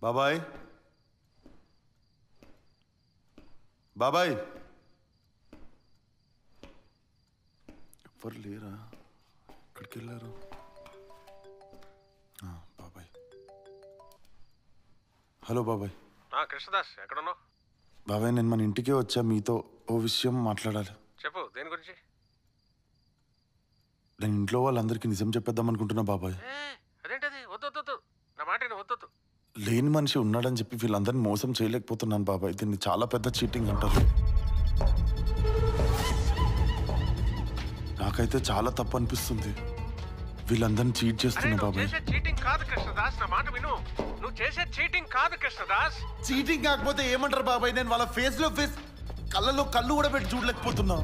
బాబాయ్ బాబాయ్ ఎవరు లేరా? ఎక్కడికి వెళ్ళారు? బాబాయ్. హలో బాబాయ్. కృష్ణదాస్ ఎక్కడున్నావు? బాబాయ్ నేను మన ఇంటికే వచ్చా, మీతో ఓ విషయం మాట్లాడాలి. చెప్పు, దేని గురించి? నేను ఇంట్లో వాళ్ళందరికీ నిజం చెప్పేద్దాం అనుకుంటున్నా బాబాయ్. అదేంటది? వద్దు, నా మాట వద్దు. లేని మనిషి ఉన్నాడని చెప్పి వీళ్ళందరినీ మోసం చేయలేకపోతున్నాను బాబాయ్. దీన్ని చాలా పెద్ద చీటింగ్ అంటారు. నాకైతే చాలా తప్పు అనిపిస్తుంది. వీళ్ళందరినీ చీట్ చేస్తున్నా బాబాయ్. చీటింగ్ కాదు కృష్ణదాస్, నా మాట విను. నువ్వు చేసే చీటింగ్ కాదు కృష్ణదాస్. చీటింగ్ కాకపోతే ఏమంటారు బాబాయ్? నేను వాళ్ళ ఫేస్ లో ఫేస్, కళ్ళలో కళ్ళు కూడా పెట్టి చూడలేకపోతున్నా.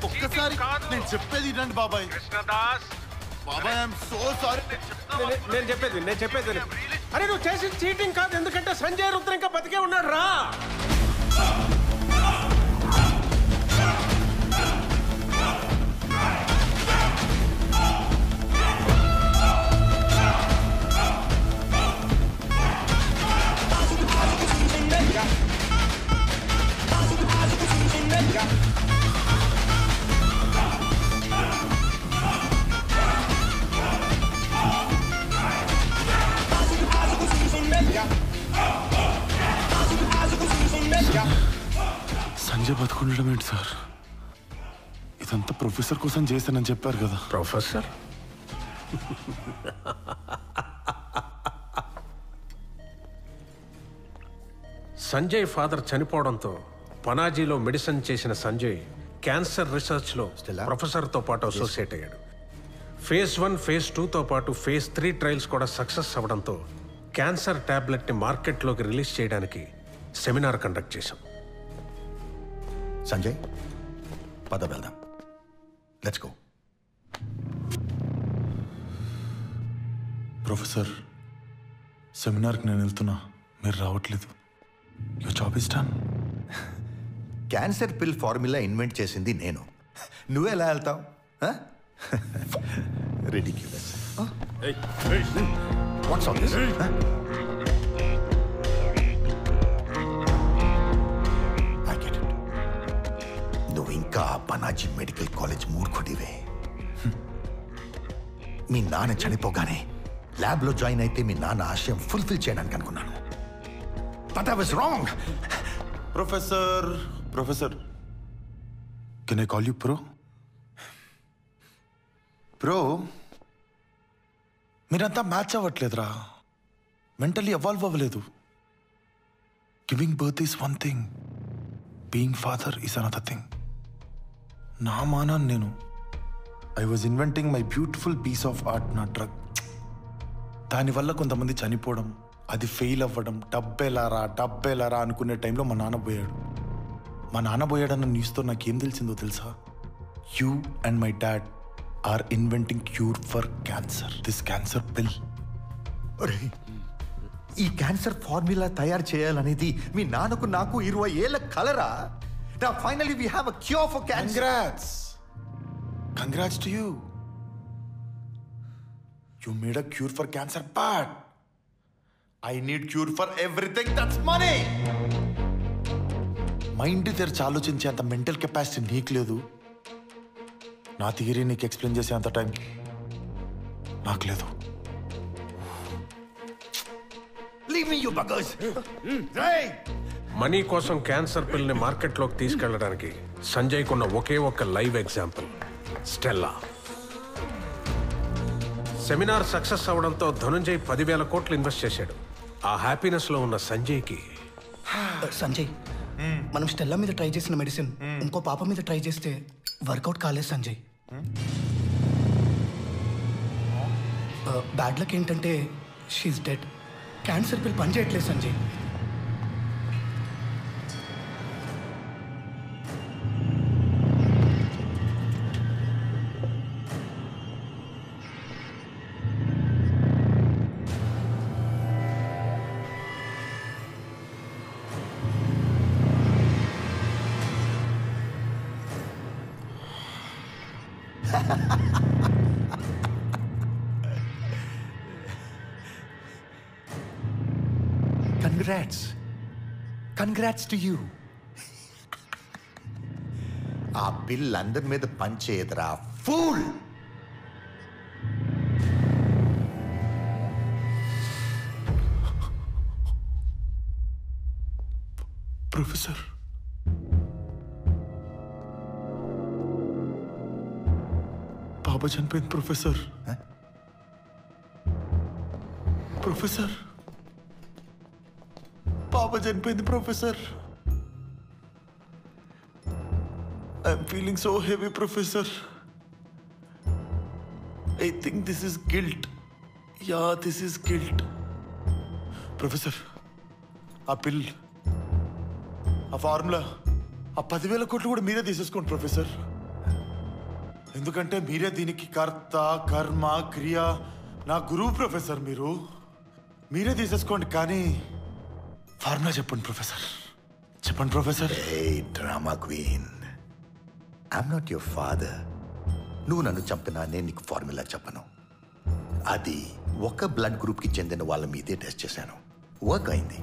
ఒక్కసారి నేను చెప్పేది వినండి బాబాయ్. కృష్ణదాస్ బాబాయ్ ఐఎమ్ సో సారీ. నేను చెప్పేది అరే నువ్వు చేసిన చీటింగ్ కాదు, ఎందుకంటే సంజయ్ రుద్ర ఇంకా బతికే ఉన్నాడు రా. సంజయ్ బతుకుండడం ఏంటి సార్? ఇదంతా ప్రొఫెసర్ కోసం చేశానని చెప్పారు కదా. ప్రొఫెసర్? సంజయ్ ఫాదర్ చనిపోవడంతో పనాజీలో మెడిసిన్ చేసిన సంజయ్ క్యాన్సర్ రీసెర్చ్లో ప్రొఫెసర్తో పాటు అసోసియేట్ అయ్యాడు. ఫేజ్ 1, ఫేజ్ 2తో పాటు ఫేజ్ 3 ట్రయల్స్ కూడా సక్సెస్ అవ్వడంతో క్యాన్సర్ ట్యాబ్లెట్ని మార్కెట్లోకి రిలీజ్ చేయడానికి సెమినార్ కండక్ట్ చేశాం. సంజయ్ పద వెళ్దాం, లెట్స్ గో. ప్రొఫెసర్, సెమినార్కి నేను వెళ్తున్నా, మీరు రావట్లేదు. Your job is done. Cancer పిల్ ఫార్ములా ఇన్వెంట్ చేసింది నేను, నువ్వే ఎలా వెళ్తావు? Ridiculous. What's all this? I get it. నువ్వు ఇంకా పనాజీ మెడికల్ కాలేజ్ మూర్ఖుడివే. మీ నాన్న చనిపోగానే ల్యాబ్లో జాయిన్ అయితే మీ నాన్న ఆశయం ఫుల్ఫిల్ చేయడానికి అనుకున్నాను. But I was wrong. Professor, can I call you Pro? Pro, మీరంతా మ్యాచ్ అవ్వట్లేదురా. మెంటలీ ఎవాల్వ్ అవ్వలేదు. Giving birth is one thing, being father is another thing. నా మానాన్ని నేను I was inventing my beautiful piece of art, నా drug. దానివల్ల కొంతమంది చనిపోవడం, అది ఫెయిల్ అవ్వడం, డబ్బేలారా అనుకునే టైంలో మా నాన్న పోయాడు. మా నాన్న పోయాడన్న న్యూస్తో నాకేం తెలిసిందో తెలుసా? You and my dad are inventing cure for cancer. This cancer pill. ఈ క్యాన్సర్ ఫార్ములా తయారు చేయాలనేది మీ నాన్నకు నాకు 20 ఏళ్ల కలరా? Now finally we have a cure for cancer. Congrats to you. You made a cure for cancer, but I need cure for everything. That's money. Mind తెరిచి ఆలోచించే అంత mental capacity నీకు లేదు. నా థియరీ నీకు ఎక్స్ప్లెయిన్ చేసే అంత టైం నాకు లేదు. మనీ కోసం క్యాన్సర్ పిల్ని మార్కెట్లోకి తీసుకెళ్లడానికి సంజయ్కున్న ఒకే ఒక్క live example Stella. Seminar success అవడంతో ధనుంజయ్ 10,000 కోట్లు ఇన్వెస్ట్ చేశాడు. ఆ హ్యాపీనెస్ లో ఉన్న సంజయ్కి, సంజయ్ మనం స్టెల్లా మీద ట్రై చేసిన మెడిసిన్ ఇంకో పాప మీద ట్రై చేస్తే వర్కౌట్ కాలేదు సంజయ్. బ్యాడ్ లక్ ఏంటంటే షీఈస్ డెడ్. క్యాన్సర్ పిల్ పనిచేయట్లేదు సంజయ్. Congrats to you. ఆ పిల్ అందరి మీద పంచేయదురా ఫూల్. ప్రొఫెసర్, పాప చనిపోయింది ప్రొఫెసర్. ప్రొఫెసర్, పాప చనిపోయింది professor. I'm feeling so heavy professor. I think this is guilt. Yeah, this is guilt. Professor, ఆ పిల్, ఆ ఫార్ములా, ఆ 10,000 కోట్లు కూడా మీరే తీసేసుకోండి ప్రొఫెసర్. ఎందుకంటే మీరే దీనికి కర్త, కర్మ, క్రియ. నా గురువు ప్రొఫెసర్. మీరే తీసేసుకోండి. కానీ ఫార్ములా చెప్పండి ప్రొఫెసర్. చెప్పండి professor. Drama queen, I'm not your father. నువ్వు నన్ను చంపినా నేను నీకు ఫార్ములా చెప్పను. అది ఒక బ్లడ్ గ్రూప్కి చెందిన వాళ్ళ మీదే టెస్ట్ చేశాను. వర్క్ అయింది.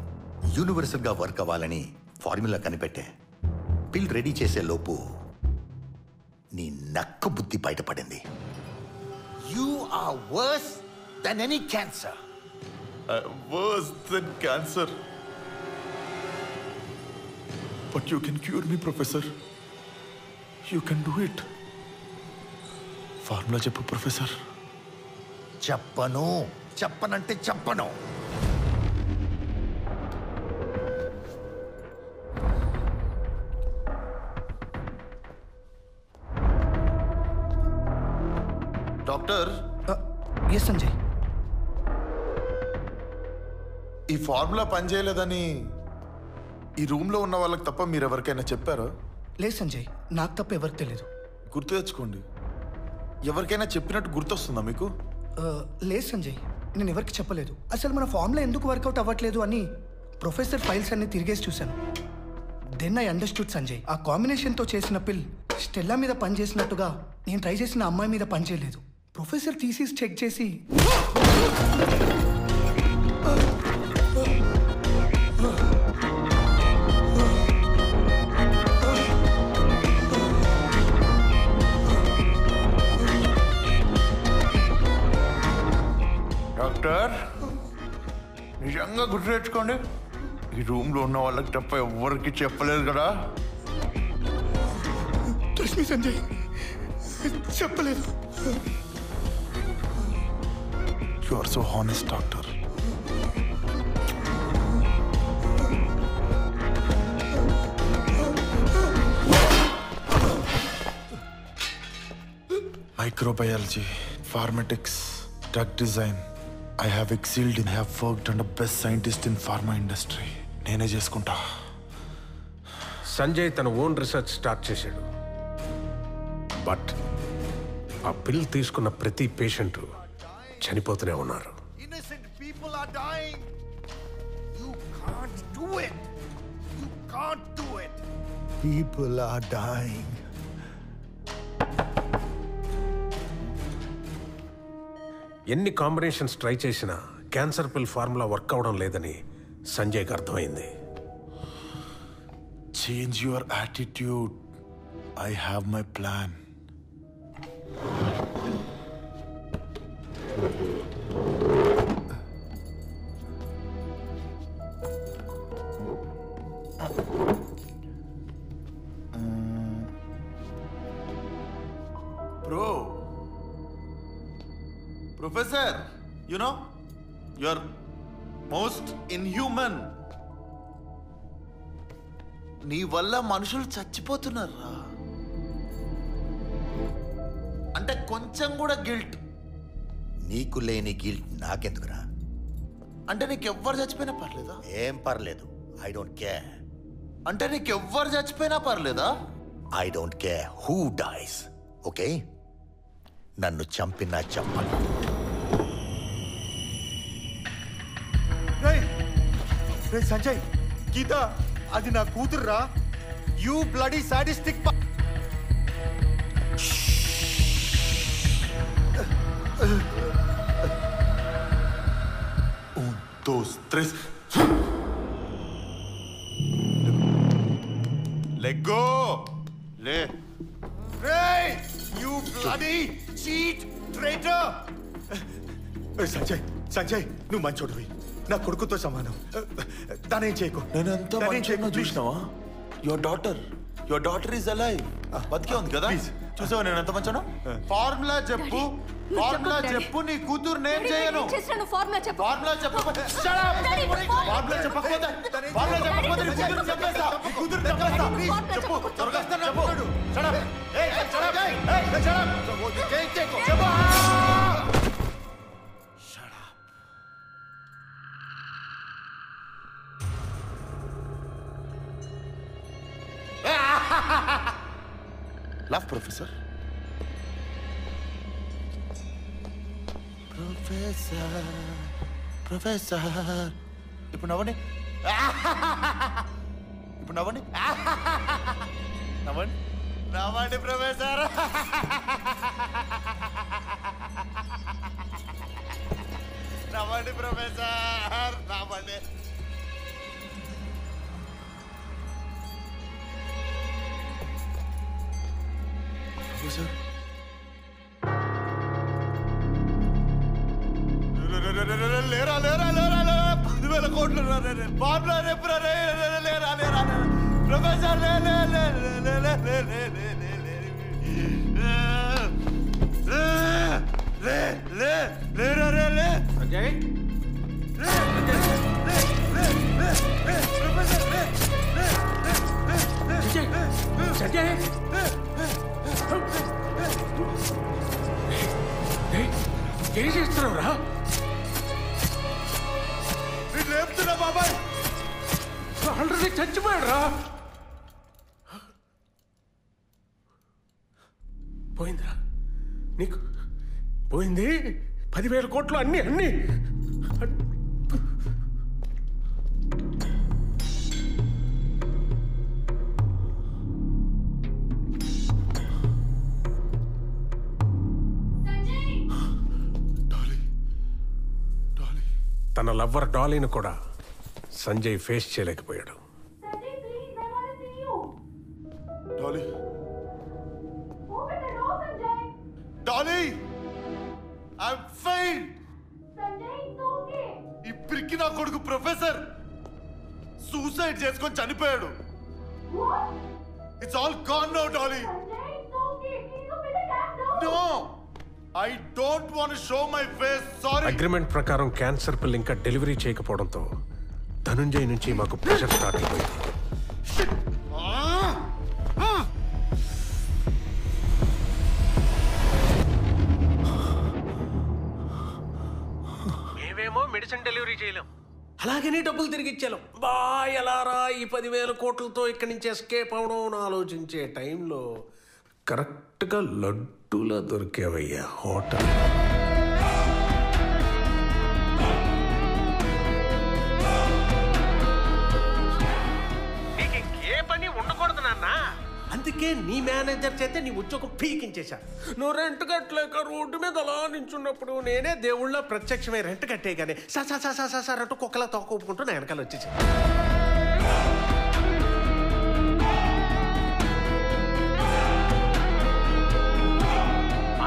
యూనివర్సల్గా వర్క్ అవ్వాలని ఫార్ములా కనిపెట్టే. పిల్ రెడీ చేసే లోపు నీ నక్క బుద్ధి బయటపడింది. You are worse than any cancer. Worse than cancer. But you can cure me, Professor. You can do it. Formula చెప్పు ప్రొఫెసర్. చెప్పనంటే చెప్పను. Doctor, S Sanjay. ఈ ఫార్ములా పనిచేయలేదని ఈ రూమ్లో ఉన్న వాళ్ళకి తప్ప మీరు ఎవరికైనా చెప్పారా? లేదు సంజయ్, నాకు తప్ప ఎవరికి తెలియదు. గుర్తు తెచ్చుకోండి. ఎవరికైనా చెప్పినట్టు గుర్తొస్తుందా మీకు? లేదు సంజయ్, నేను ఎవరికి చెప్పలేదు. అసలు మన ఫార్ములా ఎందుకు వర్కౌట్ అవ్వట్లేదు అని ప్రొఫెసర్ ఫైల్స్ అన్ని తిరిగేసి చూశాను. Then I understood Sanjay. ఆ కాంబినేషన్తో చేసిన పిల్ స్టెల్లా మీద పనిచేసినట్టుగా నేను ట్రై చేసిన అమ్మాయి మీద పనిచేయలేదు. ప్రొఫెసర్ థీసిస్ చెక్ చేసి డాక్టర్, నిజంగా గుర్తు తెచ్చుకోండి. ఈ రూమ్లో ఉన్న వాళ్ళకి తప్ప ఎవరికి చెప్పలేదు కదా? ట్రస్ట్ మీ సంజయ్, చెప్పలేదు. You are so honest doctor. Microbiology, ఫార్మాటిక్స్, drug design. I have excelled in, have worked under best scientist in pharma industry. నేనే చేసుకుంటా. సంజయ్ తన ఓన్ రీసెర్చ్ స్టార్ట్ చేశాడు. బట్ ఆ పిల్ తీసుకున్న ప్రతి పేషెంట్ చనిపోతూనే ఉన్నారు. Innocent people are dying. You can't do it. You can't do it. People are dying. ఎన్ని కాంబినేషన్స్ ట్రై చేసినా క్యాన్సర్ పిల్ ఫార్ములా వర్క్ అవడం లేదని సంజయ్కి అర్థమైంది. Change your attitude. I have my plan. Professor, you know, you're most inhuman. నీ వల్ల మనుషులు చచ్చిపోతున్నారా? అంటే కొంచెం కూడా గిల్ట్? నీకు లేని గిల్ట్ నాకెందుకురా? అంటే నీకెవ్వరు చచ్చిపోయినా పర్లేదా? ఏం పర్లేదు. I don't care. అంటే నీకెవ్వరు చచ్చిపోయినా పర్లేదా? I don't care who dies. Okay, నన్ను చంపినా చంపను. సంజయ్, గీత అది నా కూతుర్రా. You bloody sadistic. Un, dos, tres. Sanjay Sanjay నువ్వు మంచోడివి నా కొడుకుతో సమానం దానేం చేయకు నేను ఎంత మంచిగా చూసినావా యువర్ డాటర్ ఈజ్ అలైవ్ బతికే ఉంది కదా చూసావా నేను ఎంత మంచాను ఫార్ములా చెప్పు నీ కూతురు నేను చేయను ఫార్ములా చెప్పకపోతే కూతురు చెప్పు త్వరగా Laugh, Professor. Professor. ఇప్పుడు నవ్వండి ప్రొఫెసర్ నవ్వండి ప్రొఫెసర్ నవ్వండి Professor. లేరా 10,000 కోట్లు బాబులో రేపు లేరా ప్రొఫెసర్ సంజయ్ ఏం చేస్తున్నావురా లేపుతున్నా బాబాయ్ ఆల్రెడీ చచ్చిపోయాడు రా పోయిందిరా నీకు పోయింది 10,000 కోట్లు అన్ని తన లవ్వర్ డాలీని కూడా సంజయ్ ఫేస్ చేయలేకపోయాడు. ఇప్పటికి నా కొడుకు ప్రొఫెసర్ సూసైడ్ చేసుకొని చనిపోయాడు. It's all gone now Dolly. No I don't want to show my face. Sorry. Agreement ప్రకారం క్యాన్సర్ పిల్ ఇంకా డెలివరీ చేయకపోవడంతో ధనుంజయ్ నుంచి మాకు ప్రెషర్ స్టార్ట్ అయిపోయింది. మేమేమో మెడిసిన్ డెలివరీ చేయలేం, అలాగనే డబ్బులు తిరిగి ఇచ్చేలాం. ఎలారా ఈ 10,000 కోట్లతో ఇక్కడి నుంచి ఎస్కేప్ అవడం అని ఆలోచించే టైంలో కరెక్ట్గా లడ్డూలా దొరికేవయ్యా హోటల్. నీకు ఇంకే పని ఉండకూడదు నాన్న, అందుకే నీ మేనేజర్ చేతే నీ ఉద్యోగం పీకించేశా. నువ్వు రెంట్ కట్టలేక రోడ్డు మీద అలా నించున్నప్పుడు నేనే దేవుళ్ళ ప్రత్యక్షమే రెంట్ కట్టేగానే సార్ అంటూ కుక్కలా తోకొప్పుకుంటూ నా వెనకాల వచ్చేసా.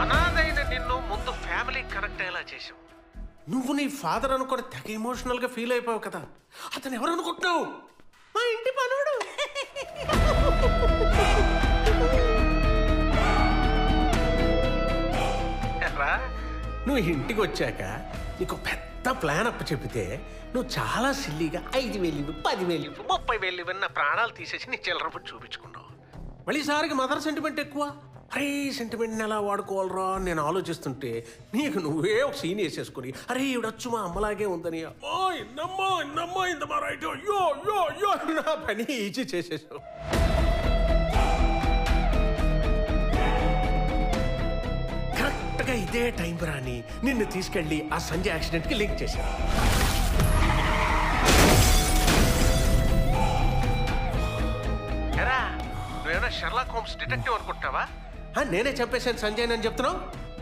అనాథైన నిన్ను ముందు ఫ్యామిలీ కనెక్ట్ అయ్యేలా చేసావు. నువ్వు నీ ఫాదర్ అనుకుని తెగ ఎమోషనల్ గా ఫీల్ అయిపోయావు కదా. అతను ఎవరు అనుకుంటున్నావు? మా ఇంటి పనుడు. నువ్వు ఇంటికి వచ్చాక నీకు పెద్ద ప్లాన్ అప్పు చెప్తే నువ్వు చాలా సిల్లీగా 5,000, 10,000, 30,000 నా ప్రాణాలు తీసేసి నీ చిల్లరపు చూపించుకున్నావు. మళ్ళీ సారికి మదర్ సెంటిమెంట్ ఎక్కువ. అరే సెంటిమెంట్ని ఎలా వాడుకోవాలరా నేను ఆలోచిస్తుంటే నీకు నువ్వే ఒక సీన్ వేసేసుకుని అరే ఇవిడొచ్చు మా అమ్మలాగే ఉందని నా పని ఈజీ చేసేసావు. కరెక్ట్గా ఇదే టైం రాని నిన్ను తీసుకెళ్ళి ఆ సంజయ్ యాక్సిడెంట్కి లింక్ చేశాను. ఎరా నువ్వేమైనా షెర్లాక్ హోమ్స్ డిటెక్టివ్ అనుకుంటావా? నేనే చంపేశాను సంజయ్ అని చెప్తున్నావు.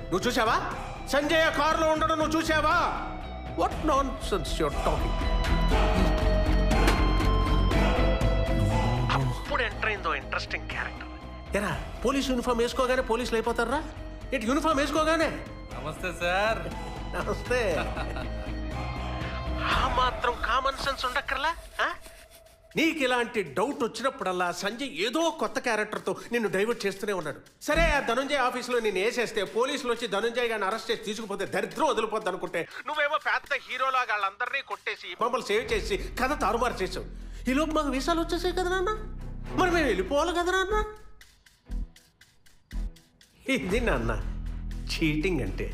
నువ్వు చూసావా సంజయ్ కారులో ఉండడం? నువ్వు చూసావా? What nonsense your talking. అప్పుడు ఎంటర్ అయిందో ఇంట్రెస్టింగ్ క్యారెక్టర్. ఎరా పోలీస్ యూనిఫామ్ వేసుకోగానే పోలీసులు అయిపోతారా? ఇటు యూనిఫామ్ వేసుకోగానే నమస్తే సార్. నమస్తే. ఆ మాత్రం కామన్ సెన్స్ ఉండక్కర్లా? నీకు ఇలాంటి డౌట్ వచ్చినప్పుడల్లా సంజయ్ ఏదో కొత్త క్యారెక్టర్తో నిన్ను డైవర్ట్ చేస్తూనే ఉన్నాడు. సరే, ఆ ధనుంజయ్ ఆఫీస్లో నేను వేసేస్తే పోలీసులు వచ్చి ధనుంజయ్ గారిని అరెస్ట్ చేసి తీసుకుపోతే దరిద్రం వదిలిపోద్ది అనుకుంటే నువ్వేమో పెద్ద హీరోలాగా వాళ్ళందరినీ కొట్టేసి మమ్మల్ని సేవ్ చేసి కథ తారుమారు చేసావు. ఈలోపు మాకు వీసాలు వచ్చేసాయి కదా నాన్న, మరి మేము వెళ్ళిపోవాలి కదా నాన్న. ఇది నాన్న చీటింగ్ అంటే.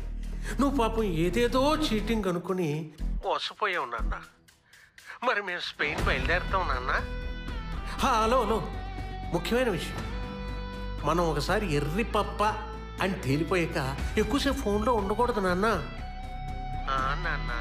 నువ్వు పాపం ఏదేదో చీటింగ్ అనుకుని మోసపోయావు నాన్న. మరి మేము స్పెయిన్ బయలుదేరుతాం నాన్న. హలో హలో, ముఖ్యమైన విషయం, మనం ఒకసారి ఎర్రి పప్ప అని తేలిపోయాక ఎక్కువసేపు ఫోన్లో ఉండకూడదు నాన్న. నాన్న